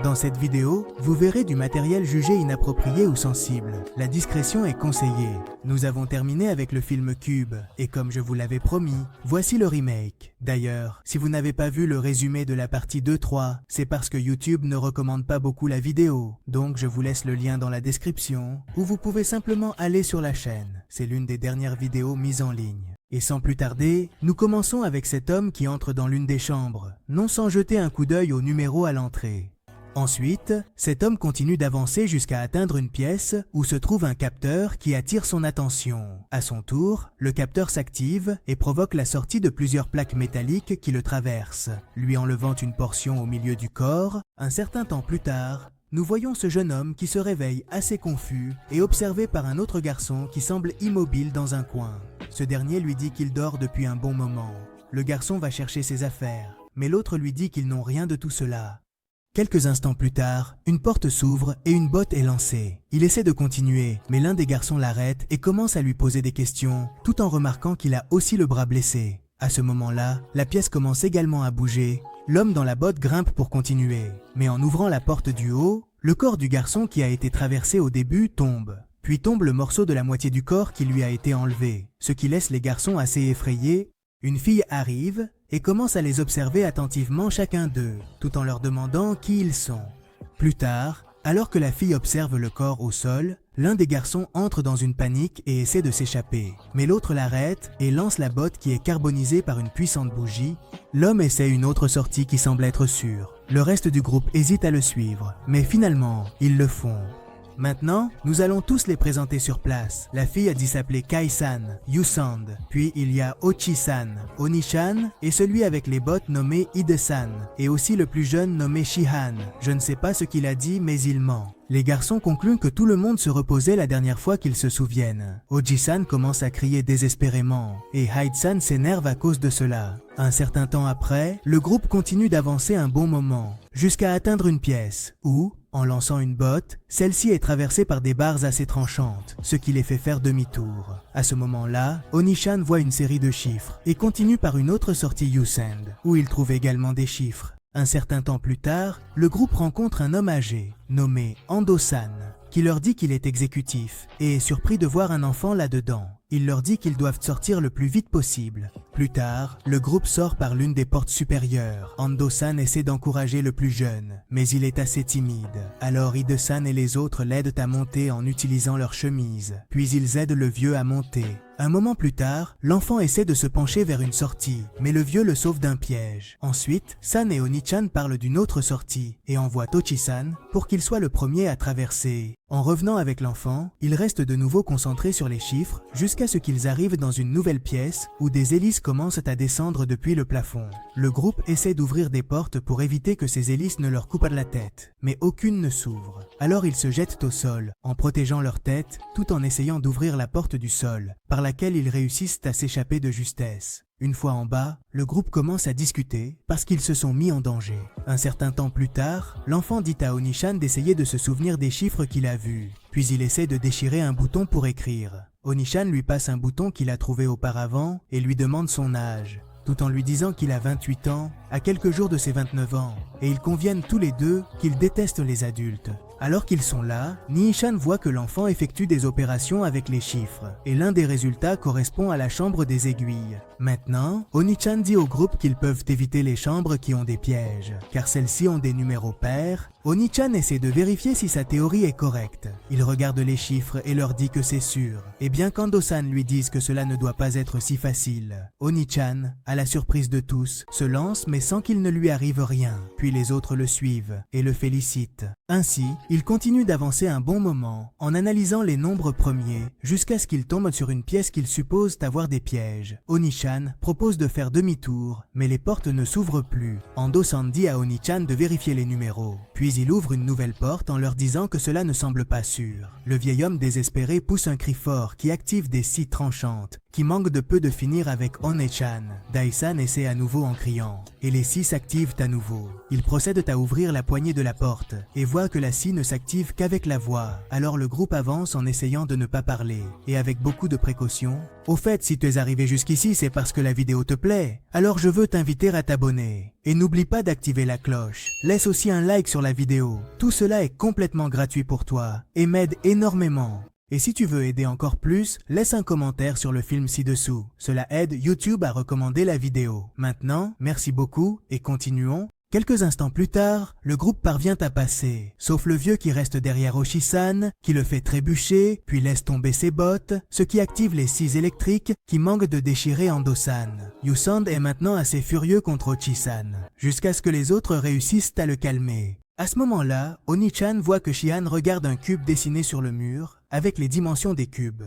Dans cette vidéo, vous verrez du matériel jugé inapproprié ou sensible. La discrétion est conseillée. Nous avons terminé avec le film Cube, et comme je vous l'avais promis, voici le remake. D'ailleurs, si vous n'avez pas vu le résumé de la partie 2-3, c'est parce que YouTube ne recommande pas beaucoup la vidéo. Donc je vous laisse le lien dans la description, ou vous pouvez simplement aller sur la chaîne. C'est l'une des dernières vidéos mises en ligne. Et sans plus tarder, nous commençons avec cet homme qui entre dans l'une des chambres, non sans jeter un coup d'œil au numéro à l'entrée. Ensuite, cet homme continue d'avancer jusqu'à atteindre une pièce où se trouve un capteur qui attire son attention. À son tour, le capteur s'active et provoque la sortie de plusieurs plaques métalliques qui le traversent, lui enlevant une portion au milieu du corps. Un certain temps plus tard, nous voyons ce jeune homme qui se réveille assez confus et observé par un autre garçon qui semble immobile dans un coin. Ce dernier lui dit qu'il dort depuis un bon moment. Le garçon va chercher ses affaires, mais l'autre lui dit qu'ils n'ont rien de tout cela. Quelques instants plus tard, une porte s'ouvre et une botte est lancée. Il essaie de continuer, mais l'un des garçons l'arrête et commence à lui poser des questions, tout en remarquant qu'il a aussi le bras blessé. À ce moment-là, la pièce commence également à bouger. L'homme dans la botte grimpe pour continuer, mais en ouvrant la porte du haut, le corps du garçon qui a été traversé au début tombe. Puis tombe le morceau de la moitié du corps qui lui a été enlevé, ce qui laisse les garçons assez effrayés. Une fille arrive et commence à les observer attentivement chacun d'eux, tout en leur demandant qui ils sont. Plus tard, alors que la fille observe le corps au sol, l'un des garçons entre dans une panique et essaie de s'échapper, mais l'autre l'arrête et lance la botte qui est carbonisée par une puissante bougie. L'homme essaie une autre sortie qui semble être sûre. Le reste du groupe hésite à le suivre, mais finalement, ils le font. Maintenant, nous allons tous les présenter sur place. La fille a dit s'appeler Kai-san, Yu-san, puis il y a Ochi-san, Oni-chan, et celui avec les bottes nommé Ide-san, et aussi le plus jeune nommé Shihan. Je ne sais pas ce qu'il a dit, mais il ment. Les garçons concluent que tout le monde se reposait la dernière fois qu'ils se souviennent. Oji-san commence à crier désespérément, et Hyde-san s'énerve à cause de cela. Un certain temps après, le groupe continue d'avancer un bon moment, jusqu'à atteindre une pièce, où, en lançant une botte, celle-ci est traversée par des barres assez tranchantes, ce qui les fait faire demi-tour. À ce moment-là, Oni-chan voit une série de chiffres, et continue par une autre sortie Yu-send, où il trouve également des chiffres. Un certain temps plus tard, le groupe rencontre un homme âgé, nommé Ando-san, qui leur dit qu'il est exécutif, et est surpris de voir un enfant là-dedans. Il leur dit qu'ils doivent sortir le plus vite possible. Plus tard, le groupe sort par l'une des portes supérieures. Ando-san essaie d'encourager le plus jeune, mais il est assez timide. Alors Ide-san et les autres l'aident à monter en utilisant leur chemise, puis ils aident le vieux à monter. Un moment plus tard, l'enfant essaie de se pencher vers une sortie, mais le vieux le sauve d'un piège. Ensuite, San et Oni-chan parlent d'une autre sortie et envoient Tochi-san pour qu'il soit le premier à traverser. En revenant avec l'enfant, ils restent de nouveau concentrés sur les chiffres jusqu'à ce qu'ils arrivent dans une nouvelle pièce où des hélices commencent à descendre depuis le plafond. Le groupe essaie d'ouvrir des portes pour éviter que ces hélices ne leur coupent la tête, mais aucune ne s'ouvre. Alors ils se jettent au sol, en protégeant leur tête, tout en essayant d'ouvrir la porte du sol, par laquelle ils réussissent à s'échapper de justesse. Une fois en bas, le groupe commence à discuter parce qu'ils se sont mis en danger. Un certain temps plus tard, l'enfant dit à Oni-chan d'essayer de se souvenir des chiffres qu'il a vus, puis il essaie de déchirer un bouton pour écrire. Oni-chan lui passe un bouton qu'il a trouvé auparavant et lui demande son âge, tout en lui disant qu'il a 28 ans, à quelques jours de ses 29 ans, et ils conviennent tous les deux qu'ils détestent les adultes. Alors qu'ils sont là, Nii-chan voit que l'enfant effectue des opérations avec les chiffres, et l'un des résultats correspond à la chambre des aiguilles. Maintenant, Oni-chan dit au groupe qu'ils peuvent éviter les chambres qui ont des pièges, car celles-ci ont des numéros pairs. Oni-chan essaie de vérifier si sa théorie est correcte. Il regarde les chiffres et leur dit que c'est sûr, et bien qu'Ando-san lui dise que cela ne doit pas être si facile, Oni-chan, à la surprise de tous, se lance mais sans qu'il ne lui arrive rien, puis les autres le suivent et le félicitent. Ainsi, il continue d'avancer un bon moment en analysant les nombres premiers jusqu'à ce qu'il tombe sur une pièce qu'il suppose avoir des pièges. Oni-chan propose de faire demi-tour, mais les portes ne s'ouvrent plus. Ando-san dit à Oni-chan de vérifier les numéros. Puis il ouvre une nouvelle porte en leur disant que cela ne semble pas sûr. Le vieil homme désespéré pousse un cri fort qui active des scies tranchantes qui manquent de peu de finir avec One-chan. Dai-san essaie à nouveau en criant, et les scies s'activent à nouveau. Ils procèdent à ouvrir la poignée de la porte et voient que la scie ne s'active qu'avec la voix. Alors le groupe avance en essayant de ne pas parler et avec beaucoup de précautions. Au fait, si tu es arrivé jusqu'ici, c'est parce que la vidéo te plaît. Alors je veux t'inviter à t'abonner. Et n'oublie pas d'activer la cloche. Laisse aussi un like sur la la vidéo. Tout cela est complètement gratuit pour toi et m'aide énormément. Et si tu veux aider encore plus, laisse un commentaire sur le film ci-dessous. Cela aide YouTube à recommander la vidéo. Maintenant, merci beaucoup et continuons. Quelques instants plus tard, le groupe parvient à passer, sauf le vieux qui reste derrière Ochi-san, qui le fait trébucher, puis laisse tomber ses bottes, ce qui active les scies électriques qui manquent de déchirer Ando-san. Yusand est maintenant assez furieux contre Ochi-san, jusqu'à ce que les autres réussissent à le calmer. À ce moment-là, Oni-chan voit que Shihan regarde un cube dessiné sur le mur, avec les dimensions des cubes.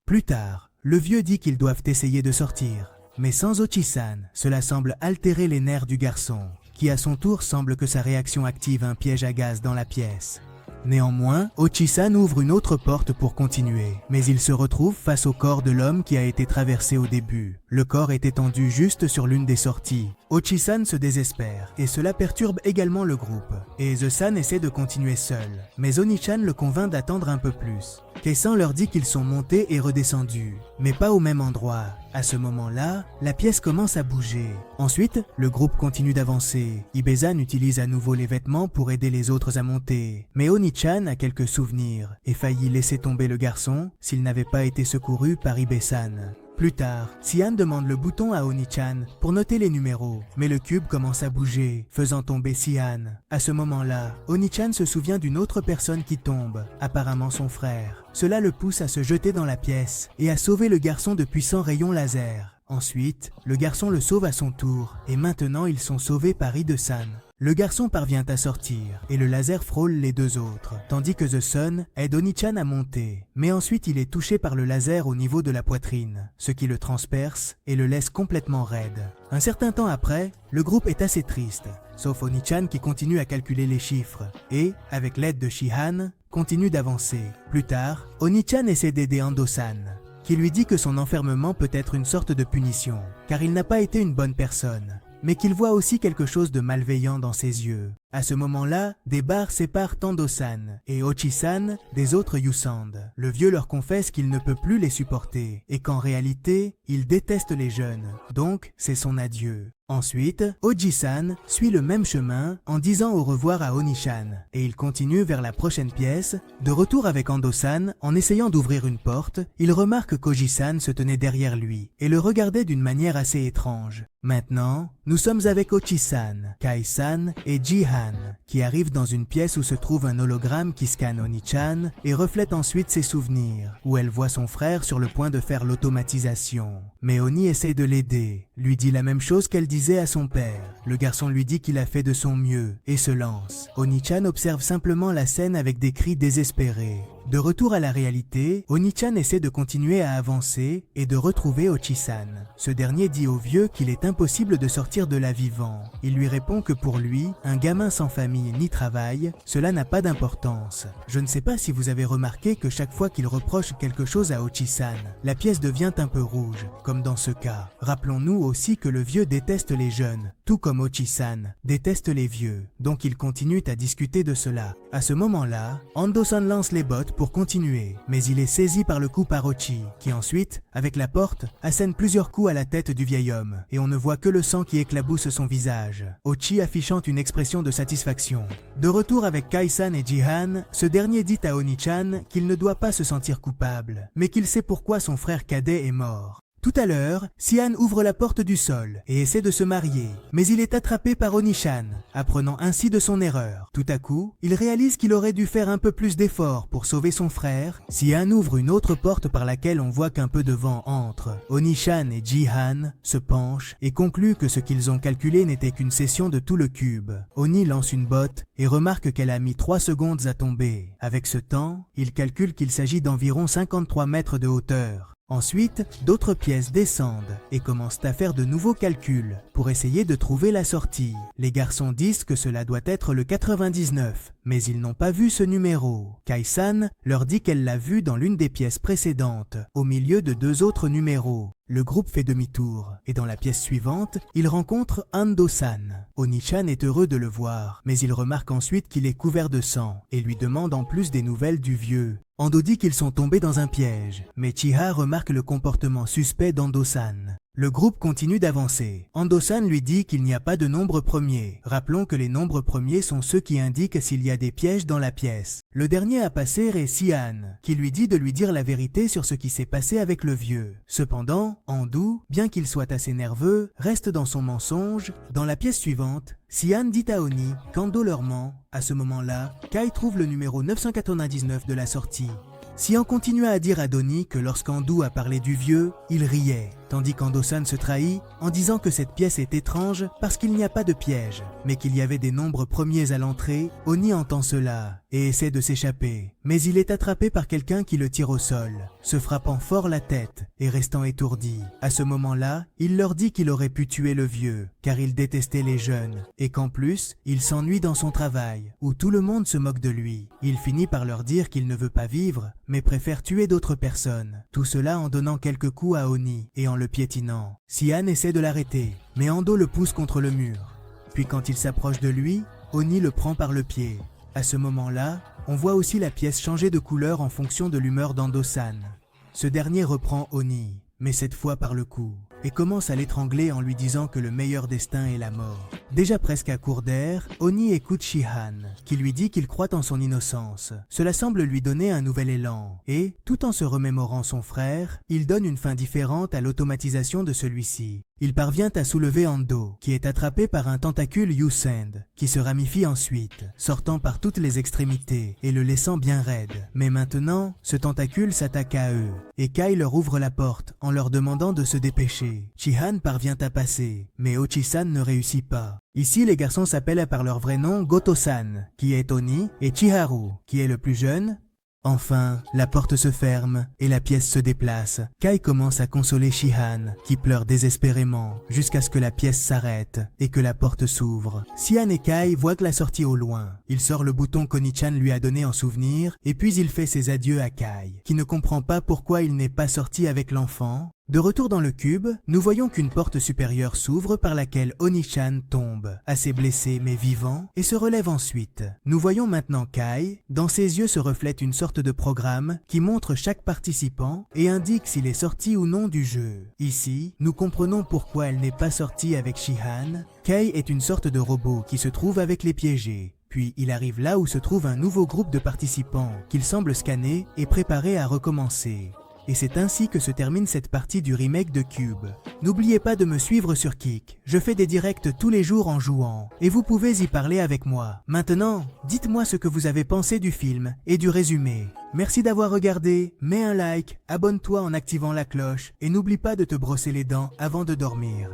Plus tard, le vieux dit qu'ils doivent essayer de sortir, mais sans Ochi-san, cela semble altérer les nerfs du garçon, qui à son tour semble que sa réaction active un piège à gaz dans la pièce. Néanmoins, Ochi-san ouvre une autre porte pour continuer, mais il se retrouve face au corps de l'homme qui a été traversé au début. Le corps est étendu juste sur l'une des sorties. Ochi-san se désespère, et cela perturbe également le groupe. Et The-san essaie de continuer seul, mais Oni-chan le convainc d'attendre un peu plus. Kei-san leur dit qu'ils sont montés et redescendus, mais pas au même endroit. À ce moment-là, la pièce commence à bouger. Ensuite, le groupe continue d'avancer. Ibe-san utilise à nouveau les vêtements pour aider les autres à monter. Mais Oni-chan a quelques souvenirs et faillit laisser tomber le garçon s'il n'avait pas été secouru par Ibe-san. Plus tard, Shihan demande le bouton à Oni-chan pour noter les numéros, mais le cube commence à bouger, faisant tomber Shihan. À ce moment-là, Oni-chan se souvient d'une autre personne qui tombe, apparemment son frère. Cela le pousse à se jeter dans la pièce et à sauver le garçon de puissants rayons laser. Ensuite, le garçon le sauve à son tour, et maintenant ils sont sauvés par Ide-san. Le garçon parvient à sortir, et le laser frôle les deux autres, tandis que The-sun aide Oni-chan à monter. Mais ensuite il est touché par le laser au niveau de la poitrine, ce qui le transperce et le laisse complètement raide. Un certain temps après, le groupe est assez triste, sauf Oni-chan qui continue à calculer les chiffres, et, avec l'aide de Shihan, continue d'avancer. Plus tard, Oni-chan essaie d'aider Ando-san, qui lui dit que son enfermement peut être une sorte de punition, car il n'a pas été une bonne personne, mais qu'il voit aussi quelque chose de malveillant dans ses yeux. À ce moment-là, des barres séparent Ando-san et Ochi-san des autres Yusand. Le vieux leur confesse qu'il ne peut plus les supporter et qu'en réalité, il déteste les jeunes, donc c'est son adieu. Ensuite, Oji-san suit le même chemin en disant au revoir à Oni-chan et il continue vers la prochaine pièce. De retour avec Ando-san, en essayant d'ouvrir une porte, il remarque qu'Oji-san se tenait derrière lui et le regardait d'une manière assez étrange. Maintenant, nous sommes avec Ochi-san, Kai-san et Jihan, qui arrivent dans une pièce où se trouve un hologramme qui scanne Oni-chan et reflète ensuite ses souvenirs, où elle voit son frère sur le point de faire l'automatisation. Mais Oni essaie de l'aider, lui dit la même chose qu'elle disait à son père. Le garçon lui dit qu'il a fait de son mieux et se lance. Oni-chan observe simplement la scène avec des cris désespérés. De retour à la réalité, Oni-chan essaie de continuer à avancer et de retrouver Ochi-san. Ce dernier dit au vieux qu'il est impossible de sortir de là vivant. Il lui répond que pour lui, un gamin sans famille ni travail, cela n'a pas d'importance. Je ne sais pas si vous avez remarqué que chaque fois qu'il reproche quelque chose à Ochi-san, la pièce devient un peu rouge, comme dans ce cas. Rappelons-nous aussi que le vieux déteste les jeunes, tout comme Ochi-san déteste les vieux. Donc ils continuent à discuter de cela. À ce moment-là, Ando-san lance les bottes pour continuer, mais il est saisi par le coup par Ochi, qui ensuite, avec la porte, assène plusieurs coups à la tête du vieil homme, et on ne voit que le sang qui éclabousse son visage. Ochi affichant une expression de satisfaction. De retour avec Kai-san et Jihan, ce dernier dit à Oni-chan qu'il ne doit pas se sentir coupable, mais qu'il sait pourquoi son frère cadet est mort. Tout à l'heure, Shihan ouvre la porte du sol et essaie de se marier, mais il est attrapé par Oni-chan, apprenant ainsi de son erreur. Tout à coup, il réalise qu'il aurait dû faire un peu plus d'efforts pour sauver son frère. Shihan ouvre une autre porte par laquelle on voit qu'un peu de vent entre. Oni-chan et Jihan se penchent et concluent que ce qu'ils ont calculé n'était qu'une section de tout le cube. Oni lance une botte et remarque qu'elle a mis 3 secondes à tomber. Avec ce temps, il calcule qu'il s'agit d'environ 53 mètres de hauteur. Ensuite, d'autres pièces descendent et commencent à faire de nouveaux calculs pour essayer de trouver la sortie. Les garçons disent que cela doit être le 99, mais ils n'ont pas vu ce numéro. Kai-san leur dit qu'elle l'a vu dans l'une des pièces précédentes, au milieu de 2 autres numéros. Le groupe fait demi-tour, et dans la pièce suivante, il rencontre Ando-san. Oni-chan est heureux de le voir, mais il remarque ensuite qu'il est couvert de sang, et lui demande en plus des nouvelles du vieux. Ando dit qu'ils sont tombés dans un piège, mais Chiha remarque le comportement suspect d'Ando-san. Le groupe continue d'avancer. Ando-san lui dit qu'il n'y a pas de nombre premier. Rappelons que les nombres premiers sont ceux qui indiquent s'il y a des pièges dans la pièce. Le dernier à passer est Sian, qui lui dit de lui dire la vérité sur ce qui s'est passé avec le vieux. Cependant, Ando, bien qu'il soit assez nerveux, reste dans son mensonge. Dans la pièce suivante, Sian dit à Oni qu'Ando leur ment. À ce moment-là, Kai trouve le numéro 999 de la sortie. Sian continua à dire à Donnie que lorsqu'Ando a parlé du vieux, il riait, tandis qu'Ando-san se trahit en disant que cette pièce est étrange parce qu'il n'y a pas de piège, mais qu'il y avait des nombres premiers à l'entrée. Oni entend cela et essaie de s'échapper, mais il est attrapé par quelqu'un qui le tire au sol, se frappant fort la tête et restant étourdi. À ce moment-là, il leur dit qu'il aurait pu tuer le vieux, car il détestait les jeunes, et qu'en plus, il s'ennuie dans son travail, où tout le monde se moque de lui. Il finit par leur dire qu'il ne veut pas vivre, mais préfère tuer d'autres personnes. Tout cela en donnant quelques coups à Oni et en le piétinant. Sian essaie de l'arrêter, mais Ando le pousse contre le mur. Puis quand il s'approche de lui, Oni le prend par le pied. À ce moment-là, on voit aussi la pièce changer de couleur en fonction de l'humeur d'Ando-san. Ce dernier reprend Oni, mais cette fois par le cou, et commence à l'étrangler en lui disant que le meilleur destin est la mort. Déjà presque à court d'air, Oni écoute Shihan, qui lui dit qu'il croit en son innocence. Cela semble lui donner un nouvel élan, et, tout en se remémorant son frère, il donne une fin différente à l'automatisation de celui-ci. Il parvient à soulever Ando, qui est attrapé par un tentacule U-Send, qui se ramifie ensuite, sortant par toutes les extrémités et le laissant bien raide. Mais maintenant, ce tentacule s'attaque à eux, et Kai leur ouvre la porte en leur demandant de se dépêcher. Shihan parvient à passer, mais Ochi-san ne réussit pas. Ici, les garçons s'appellent par leur vrai nom Goto-san, qui est Oni, et Chiharu, qui est le plus jeune. Enfin, la porte se ferme et la pièce se déplace. Kai commence à consoler Shihan, qui pleure désespérément, jusqu'à ce que la pièce s'arrête et que la porte s'ouvre. Sian et Kai voient que la sortie au loin. Il sort le bouton qu'Oni-chan lui a donné en souvenir, et puis il fait ses adieux à Kai, qui ne comprend pas pourquoi il n'est pas sorti avec l'enfant. De retour dans le cube, nous voyons qu'une porte supérieure s'ouvre par laquelle Oni-chan tombe, assez blessé mais vivant, et se relève ensuite. Nous voyons maintenant Kai, dans ses yeux se reflète une sorte de programme qui montre chaque participant et indique s'il est sorti ou non du jeu. Ici, nous comprenons pourquoi elle n'est pas sortie avec Shihan. Kai est une sorte de robot qui se trouve avec les piégés. Puis il arrive là où se trouve un nouveau groupe de participants qu'il semble scanner et préparer à recommencer. Et c'est ainsi que se termine cette partie du remake de Cube. N'oubliez pas de me suivre sur Kick, je fais des directs tous les jours en jouant, et vous pouvez y parler avec moi. Maintenant, dites-moi ce que vous avez pensé du film et du résumé. Merci d'avoir regardé, mets un like, abonne-toi en activant la cloche, et n'oublie pas de te brosser les dents avant de dormir.